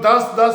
10-10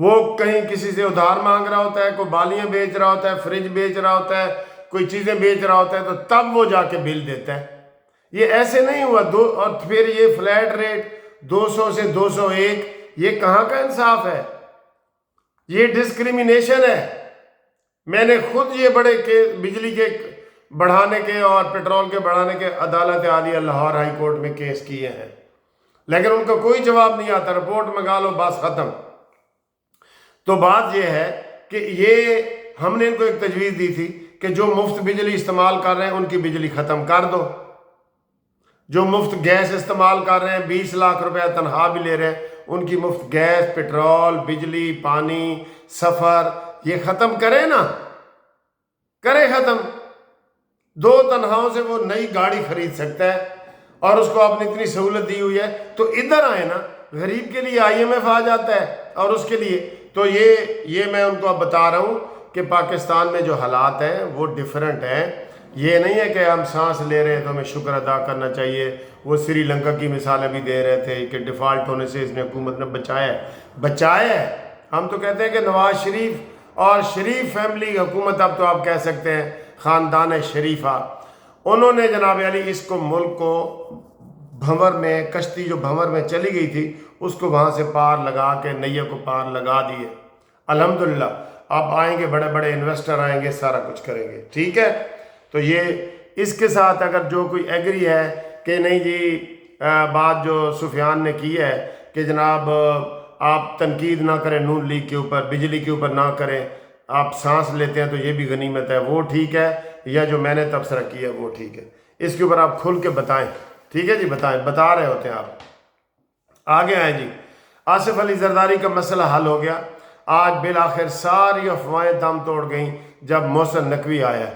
وہ کہیں کسی سے ادھار مانگ رہا ہوتا ہے, کوئی بالیاں بیچ رہا ہوتا ہے, فریج بیچ رہا ہوتا ہے, کوئی چیزیں بیچ رہا ہوتا ہے, تو تب وہ جا کے بل دیتا ہے. یہ ایسے نہیں ہوا اور پھر یہ فلیٹ ریٹ 200 سے 201, یہ کہاں کا انصاف ہے؟ یہ ڈسکریمنیشن ہے. میں نے خود یہ بڑے بجلی کے بڑھانے کے اور پیٹرول کے بڑھانے کے عدالت عالیہ لاہور ہائی کورٹ میں کیس کیے ہیں, لیکن ان کا کوئی جواب نہیں آتا. رپورٹ منگا لو, بس ختم. تو بات یہ ہے کہ یہ ہم نے ان کو ایک تجویز دی تھی کہ جو مفت بجلی استعمال کر رہے ہیں ان کی بجلی ختم کر دو. جو مفت گیس استعمال کر رہے ہیں, 20 لاکھ روپے تنخواہ بھی لے رہے ہیں, ان کی مفت گیس, پیٹرول, بجلی, پانی, سفر یہ ختم کرے نا, کرے ختم. 2 تنخواہوں سے وہ نئی گاڑی خرید سکتا ہے اور اس کو آپ نے اتنی سہولت دی ہوئی ہے. تو ادھر آئے نا, غریب کے لیے IMF آ جاتا ہے اور اس کے لیے. تو یہ میں ان کو اب بتا رہا ہوں کہ پاکستان میں جو حالات ہیں وہ ڈیفرنٹ ہیں. یہ نہیں ہے کہ ہم سانس لے رہے ہیں تو ہمیں شکر ادا کرنا چاہیے. وہ سری لنکا کی مثالیں بھی دے رہے تھے کہ ڈیفالٹ ہونے سے اس نے حکومت نے بچایا ہے. ہم تو کہتے ہیں کہ نواز شریف اور شریف فیملی حکومت, اب تو آپ کہہ سکتے ہیں خاندان شریفہ, انہوں نے جناب علی اس کو ملک کو بھنور میں, کشتی جو بھنور میں چلی گئی تھی اس کو وہاں سے پار لگا کے نیا کو پار لگا دیے. الحمدللہ آپ آئیں گے, بڑے بڑے انویسٹر آئیں گے, سارا کچھ کریں گے. ٹھیک ہے, تو یہ اس کے ساتھ اگر جو کوئی ایگری ہے کہ نہیں جی بات جو سفیان نے کی ہے کہ جناب آپ تنقید نہ کریں نون لیگ کے اوپر, بجلی کے اوپر نہ کریں, آپ سانس لیتے ہیں تو یہ بھی غنیمت ہے, وہ ٹھیک ہے, یا جو میں نے تبصرہ کیا ہے وہ ٹھیک ہے. اس کے اوپر آپ کھل کے بتائیں. ٹھیک ہے جی, بتا رہے ہوتے ہیں آپ. آگے آئیں جی. آصف علی زرداری کا مسئلہ حل ہو گیا. آج بالآخر ساری افواہیں دم توڑ گئیں جب محسن نقوی آیا.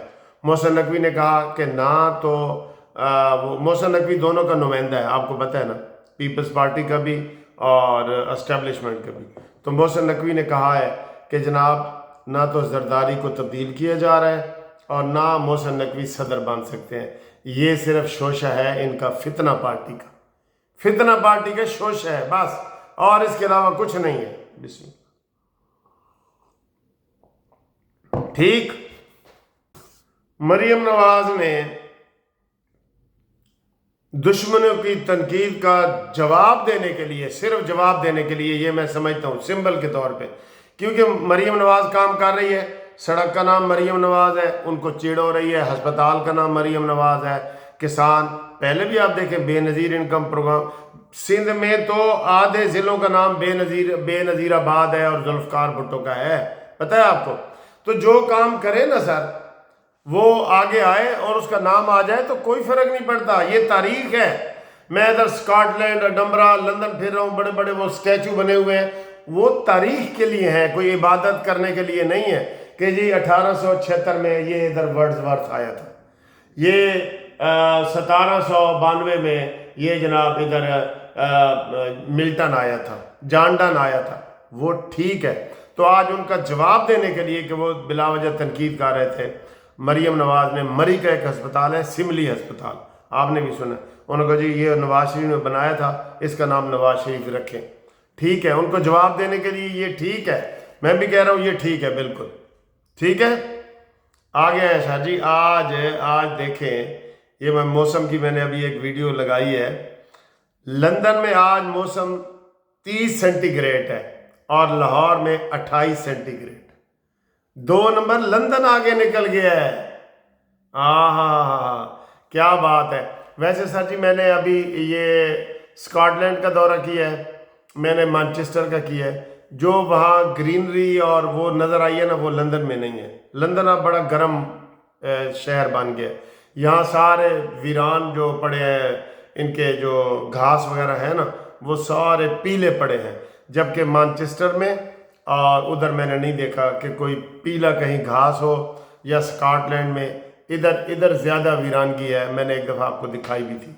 محسن نقوی نے کہا کہ نہ تو وہ محسن نقوی دونوں کا نمائندہ ہے, آپ کو پتہ ہے نا, پیپلز پارٹی کا بھی اور اسٹیبلشمنٹ کا بھی. تو محسن نقوی نے کہا ہے کہ جناب نہ تو زرداری کو تبدیل کیا جا رہا ہے اور نہ محسن نقوی صدر بن سکتے ہیں. یہ صرف شوشہ ہے ان کا, فتنہ پارٹی کا شوشہ ہے بس, اور اس کے علاوہ کچھ نہیں ہے. بسم اللہ. ٹھیک. مریم نواز نے دشمنوں کی تنقید کا جواب دینے کے لیے, صرف جواب دینے کے لیے, یہ میں سمجھتا ہوں سمبل کے طور پہ, کیونکہ مریم نواز کام کر رہی ہے, سڑک کا نام مریم نواز ہے, ان کو چڑ ہو رہی ہے, ہسپتال کا نام مریم نواز ہے, کسان, پہلے بھی آپ دیکھیں بے نظیر انکم پروگرام, سندھ میں تو آدھے ضلعوں کا نام بے نظیر آباد ہے اور ذوالفقار بھٹو کا ہے, پتہ ہے آپ کو. تو جو کام کرے نا سر وہ آگے آئے اور اس کا نام آ جائے تو کوئی فرق نہیں پڑتا. یہ تاریخ ہے. میں ادھر اسکاٹ لینڈ, اڈمبرا, لندن پھر رہا ہوں, بڑے بڑے وہ اسٹیچو بنے ہوئے ہیں, وہ تاریخ کے لیے ہیں, کوئی عبادت کرنے کے لیے نہیں ہے کہ جی 1876 میں یہ ادھر ورڈزورتھ آیا تھا, یہ 1792 میں یہ جناب ادھر ملٹن آیا تھا, جان ڈن آیا تھا, وہ ٹھیک ہے. تو آج ان کا جواب دینے کے لیے کہ وہ بلا وجہ تنقید کر رہے تھے, مریم نواز نے مری کا ایک ہسپتال ہے سملی ہسپتال, آپ نے بھی سنا, انہوں نے کہا جی یہ نواز شریف نے بنایا تھا, اس کا نام نواز شریف رکھیں. ٹھیک ہے, ان کو جواب دینے کے لیے یہ ٹھیک ہے. میں بھی کہہ رہا ہوں یہ ٹھیک ہے, بالکل ٹھیک ہے. آگے ہے شاہ جی. آج دیکھیں, یہ میں موسم کی میں نے ابھی ایک ویڈیو لگائی ہے. لندن میں آج موسم 30 سینٹی گریڈ ہے اور لاہور میں 28 سینٹی گریڈ. 2 نمبر لندن آگے نکل گیا ہے. کیا بات ہے. ویسے سر جی میں نے ابھی یہ اسکاٹ لینڈ کا دورہ کیا ہے, میں نے مانچسٹر کا کیا ہے. جو وہاں گرینری اور وہ نظر آئی ہے نا, وہ لندن میں نہیں ہے. لندن اب بڑا گرم شہر بن گیا. یہاں سارے ویران جو پڑے ہیں, ان کے جو گھاس وغیرہ ہیں نا, وہ سارے پیلے پڑے ہیں, جبکہ مانچسٹر میں اور ادھر میں نے نہیں دیکھا کہ کوئی پیلا کہیں گھاس ہو, یا اسکاٹ لینڈ میں ادھر زیادہ ویرانگی ہے. میں نے ایک دفعہ آپ کو دکھائی بھی تھی,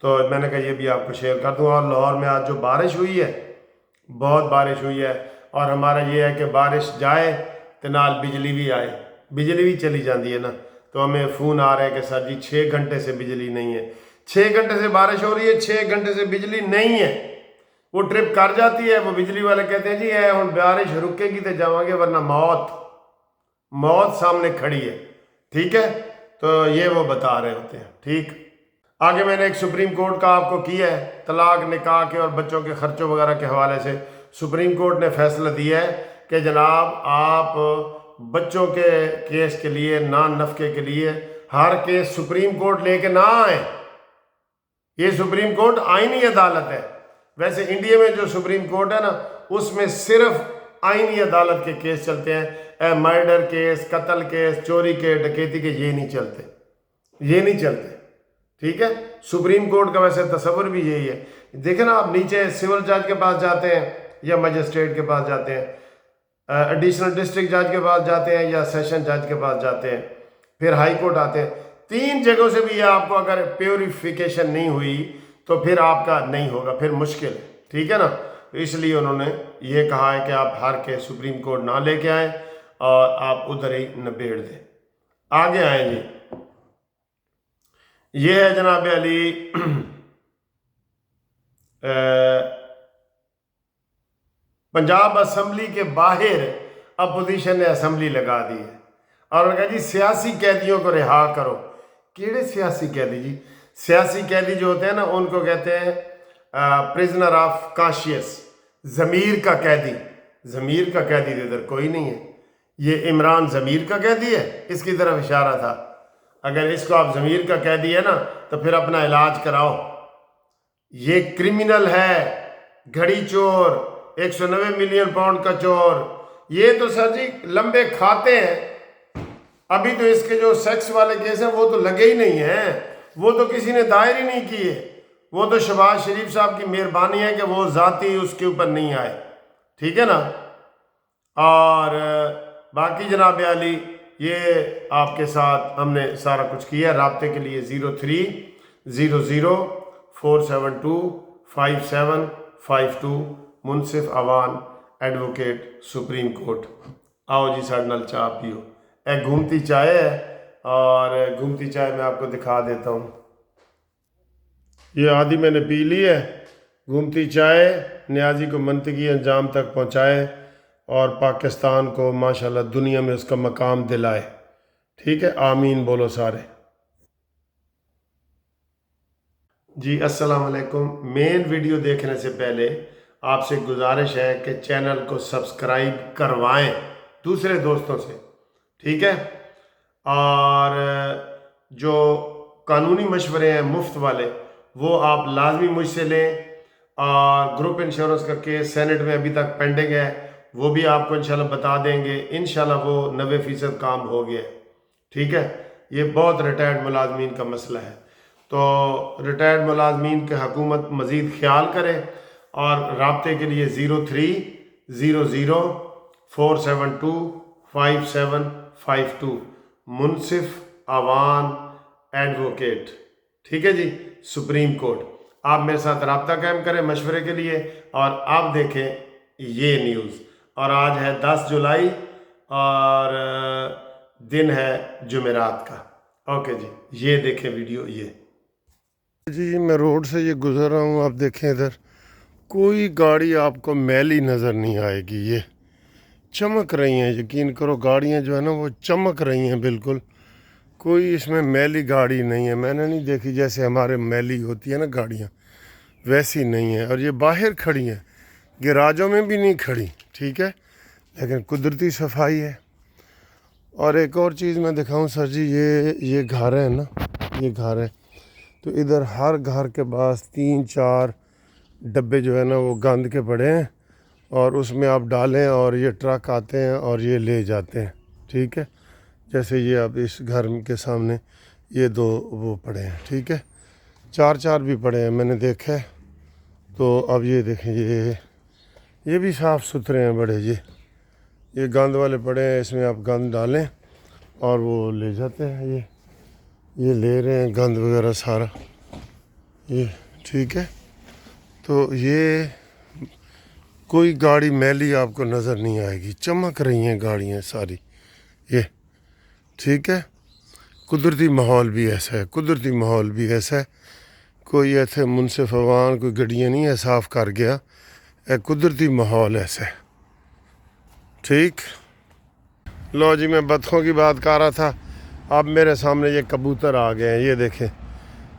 تو میں نے کہا یہ بھی آپ کو شیئر کر دوں. اور لاہور میں آج جو بارش ہوئی ہے, بہت بارش ہوئی ہے, اور ہمارا یہ ہے کہ بارش جائے تو نال بجلی بھی آئے. بجلی بھی چلی جاتی ہے نا, تو ہمیں فون آ رہا ہے کہ سر جی 6 گھنٹے سے بجلی نہیں ہے. 6 گھنٹے سے بارش ہو رہی ہے, 6 گھنٹے سے بجلی نہیں ہے. وہ ٹرپ کر جاتی ہے, وہ بجلی والے کہتے ہیں جی اے ہن بارش رکے گی تو جاواں گے ورنہ موت سامنے کھڑی ہے. ٹھیک ہے, تو یہ وہ بتا رہے ہوتے ہیں. ٹھیک, آگے میں نے ایک سپریم کورٹ کا آپ کو کیا ہے, طلاق, نکاح کے اور بچوں کے خرچوں وغیرہ کے حوالے سے سپریم کورٹ نے فیصلہ دیا ہے کہ جناب آپ بچوں کے کیس کے لیے, نان نفقے کے لیے ہر کیس سپریم کورٹ لے کے نہ آئیں. یہ سپریم کورٹ آئینی عدالت ہے. ویسے انڈیا میں جو سپریم کورٹ ہے نا, اس میں صرف آئینی عدالت کے کیس چلتے ہیں. مرڈر کیس, قتل کیس, چوری کے, ڈکیتی کے یہ نہیں چلتے. ٹھیک ہے, سپریم کورٹ کا ویسے تصور بھی یہی ہے. دیکھیں نا آپ نیچے سول جج کے پاس جاتے ہیں یا مجسٹریٹ کے پاس جاتے ہیں, ایڈیشنل ڈسٹرکٹ جج کے پاس جاتے ہیں یا سیشن جج کے پاس جاتے ہیں, پھر ہائی کورٹ آتے ہیں. 3 جگہوں سے بھی آپ کو اگر پیوریفیکیشن نہیں ہوئی تو پھر آپ کا نہیں ہوگا, پھر مشکل ہے. ٹھیک ہے نا, اس لیے انہوں نے یہ کہا ہے کہ آپ ہر کے سپریم کورٹ نہ لے کے آئیں اور آپ ادھر ہی نبیڑ دیں. آگے آئیں جی, یہ ہے جناب علی پنجاب اسمبلی کے باہر اپوزیشن نے اسمبلی لگا دی ہے اور انہوں نے کہا جی سیاسی قیدیوں کو رہا کرو. کیڑے سیاسی قیدی جی؟ سیاسی قیدی جو ہوتے ہیں نا ان کو کہتے ہیں پریزنر آف کانشیس, ضمیر کا قیدی. ضمیر کا قیدی تو ادھر کوئی نہیں ہے. یہ عمران ضمیر کا قیدی ہے, اس کی طرف اشارہ تھا. اگر اس کو آپ ضمیر کا قیدی ہے نا تو پھر اپنا علاج کراؤ. یہ کرمنل ہے, گھڑی چور, 190 ملین پاؤنڈ کا چور. یہ تو سر جی لمبے کھاتے ہیں. ابھی تو اس کے جو سیکس والے کیس ہیں وہ تو لگے ہی نہیں ہیں, وہ تو کسی نے دائر ہی نہیں کیے. وہ تو شہباز شریف صاحب کی مہربانی ہے کہ وہ ذاتی اس کے اوپر نہیں آئے. ٹھیک ہے نا, اور باقی جناب علی یہ آپ کے ساتھ ہم نے سارا کچھ کیا. رابطے کے لیے 0300472572 منصف عوان ایڈوکیٹ سپریم کورٹ. آؤ جی ساڑھے نال چائے پیو. ایک گھومتی چائے ہے اور گھومتی چائے میں آپ کو دکھا دیتا ہوں. یہ آدھی میں نے پی لی ہے. گھومتی چائے نیازی کو منطقی انجام تک پہنچائے اور پاکستان کو ماشاءاللہ دنیا میں اس کا مقام دلائے. ٹھیک ہے, آمین بولو سارے. جی السلام علیکم. مین ویڈیو دیکھنے سے پہلے آپ سے گزارش ہے کہ چینل کو سبسکرائب کروائیں دوسرے دوستوں سے. ٹھیک ہے, اور جو قانونی مشورے ہیں مفت والے وہ آپ لازمی مجھ سے لیں. اور گروپ انشورنس کا کیس سینٹ میں ابھی تک پینڈنگ ہے, وہ بھی آپ کو انشاءاللہ بتا دیں گے. انشاءاللہ وہ 90% کام ہو گیا ہے. ٹھیک ہے, یہ بہت ریٹائرڈ ملازمین کا مسئلہ ہے, تو ریٹائرڈ ملازمین کے حکومت مزید خیال کرے. اور رابطے کے لیے 0300472572 منصف عوان ایڈوکیٹ. ٹھیک ہے جی, سپریم کورٹ. آپ میرے ساتھ رابطہ قائم کریں مشورے کے لیے. اور آپ دیکھیں یہ نیوز. اور آج ہے 10 جولائی اور دن ہے جمعرات کا. اوکے جی, یہ دیکھیں ویڈیو. یہ جی میں روڈ سے یہ گزر رہا ہوں, آپ دیکھیں ادھر کوئی گاڑی آپ کو میلی نظر نہیں آئے گی. یہ چمک رہی ہیں, یقین کرو گاڑیاں جو ہے نا وہ چمک رہی ہیں بالکل. کوئی اس میں میلی گاڑی نہیں ہے. میں نے نہیں دیکھی جیسے ہمارے میلی ہوتی ہے نا گاڑیاں, ویسی نہیں ہے. اور یہ باہر کھڑی ہیں, گراجوں میں بھی نہیں کھڑی. ٹھیک ہے, لیکن قدرتی صفائی ہے. اور ایک اور چیز میں دکھاؤں سر جی, یہ گھر ہے نا, یہ گھر ہے تو ادھر ہر گھر کے پاس 3-4 ڈبے جو ہے نا وہ گند کے پڑے ہیں, اور اس میں آپ ڈالیں اور یہ ٹرک آتے ہیں اور یہ لے جاتے ہیں. ٹھیک ہے, جیسے یہ اب اس گھر کے سامنے یہ 2 وہ پڑے ہیں. ٹھیک ہے, 4 بھی پڑے ہیں میں نے دیکھا ہے. تو اب یہ دیکھیں یہ بھی صاف ستھرے ہیں بڑے. یہ گند والے پڑے ہیں, اس میں آپ گند ڈالیں اور وہ لے جاتے ہیں. یہ لے رہے ہیں گند وغیرہ سارا یہ. ٹھیک ہے, تو یہ کوئی گاڑی میلی آپ کو نظر نہیں آئے گی, چمک رہی ہیں گاڑیاں ساری. یہ ٹھیک ہے, قدرتی ماحول بھی ایسا ہے. کوئی ایسے منصف عوام کوئی گڈیاں نہیں ہے صاف کر گیا, ایک قدرتی ماحول ایسے. ٹھیک. لو جی میں بطخوں کی بات کر رہا تھا. اب میرے سامنے یہ کبوتر آ گئے ہیں. یہ دیکھیں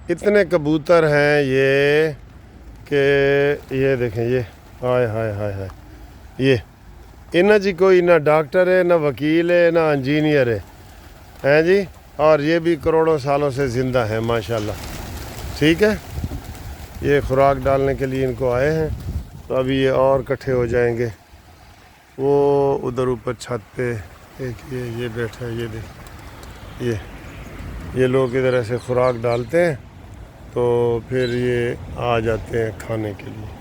اتنے کبوتر ہیں یہ کہ یہ دیکھیں یہ ہائے ہائے ہائے ہائے. یہ انہیں جی کوئی نہ ڈاکٹر ہے نہ وکیل ہے نہ انجینئر ہے جی. اور یہ بھی کروڑوں سالوں سے زندہ ہیں ماشاءاللہ. ٹھیک ہے. یہ خوراک ڈالنے کے لیے ان کو آئے ہیں. تو ابھی یہ اور کٹھے ہو جائیں گے. وہ ادھر اوپر چھت پہ ایک یہ بیٹھا ہے. یہ دیکھ یہ لوگ ادھر ایسے خوراک ڈالتے ہیں تو پھر یہ آ جاتے ہیں کھانے کے لیے.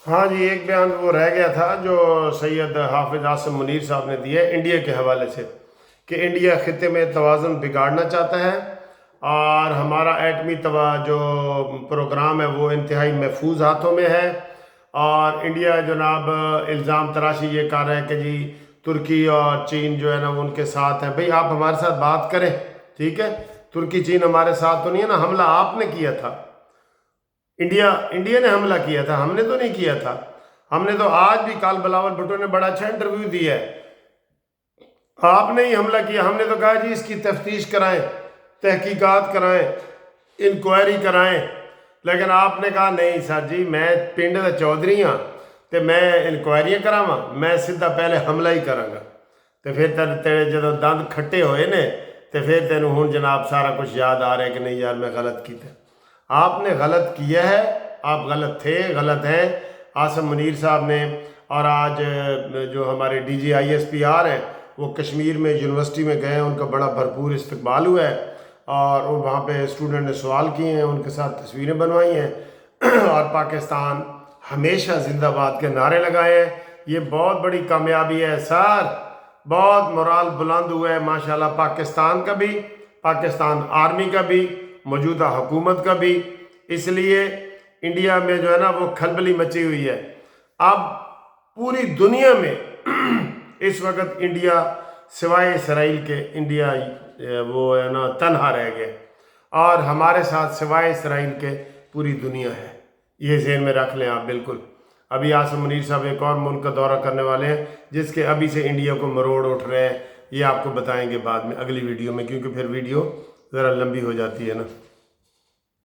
ہاں جی ایک بیان وہ رہ گیا تھا جو سید حافظ عاصم منیر صاحب نے دیا انڈیا کے حوالے سے کہ انڈیا خطے میں توازن بگاڑنا چاہتا ہے اور ہمارا ایٹمی جو پروگرام ہے وہ انتہائی محفوظ ہاتھوں میں ہے. اور انڈیا جناب الزام تراشی یہ کر رہا ہے کہ جی ترکی اور چین جو ہے نا وہ ان کے ساتھ ہیں. بھئی آپ ہمارے ساتھ بات کریں. ٹھیک ہے. ترکی چین ہمارے ساتھ تو نہیں ہے نا. حملہ آپ نے کیا تھا. انڈیا نے حملہ کیا تھا. ہم نے تو نہیں کیا تھا. ہم نے تو آج بھی کال بلاول بھٹو نے بڑا اچھا انٹرویو دیا ہے. آپ نے ہی حملہ کیا. ہم نے تو کہا جی اس کی تفتیش کرائیں تحقیقات کرائیں انکوائری کرائیں. لیکن آپ نے کہا نہیں سر جی میں پنڈ دا چودھری ہاں تو میں انکوائریاں کراواں. میں سیدھا پہلے حملہ ہی کراں گا. تو پھر تیرے جدو دند کھٹے ہوئے نے تو پھر تینوں ہوں جناب سارا کچھ یاد آ رہا ہے کہ نہیں یار میں غلط کیتا. آپ نے غلط کیا ہے. آپ غلط تھے غلط ہیں. عاصم منیر صاحب نے اور آج جو ہمارے D G I S P R ہیں وہ کشمیر میں یونیورسٹی میں گئے ہیں. ان کا بڑا بھرپور استقبال ہوا ہے اور وہاں پہ اسٹوڈنٹ نے سوال کیے ہیں. ان کے ساتھ تصویریں بنوائی ہیں اور پاکستان ہمیشہ زندہ باد کے نعرے لگائے ہیں. یہ بہت بڑی کامیابی ہے سر. بہت مورال بلند ہوا ہے ماشاءاللہ پاکستان کا بھی پاکستان آرمی کا بھی موجودہ حکومت کا بھی. اس لیے انڈیا میں جو ہے نا وہ کھلبلی مچی ہوئی ہے. اب پوری دنیا میں اس وقت انڈیا سوائے اسرائیل کے انڈیا وہ ہے نا تنہا رہ گیا اور ہمارے ساتھ سوائے اسرائیل کے پوری دنیا ہے. یہ ذہن میں رکھ لیں آپ. بالکل ابھی عاصم منیر صاحب ایک اور ملک کا دورہ کرنے والے ہیں جس کے ابھی سے انڈیا کو مروڑ اٹھ رہے ہیں. یہ آپ کو بتائیں گے بعد میں اگلی ویڈیو میں کیونکہ پھر ویڈیو ذرا لمبی ہو جاتی ہے نا.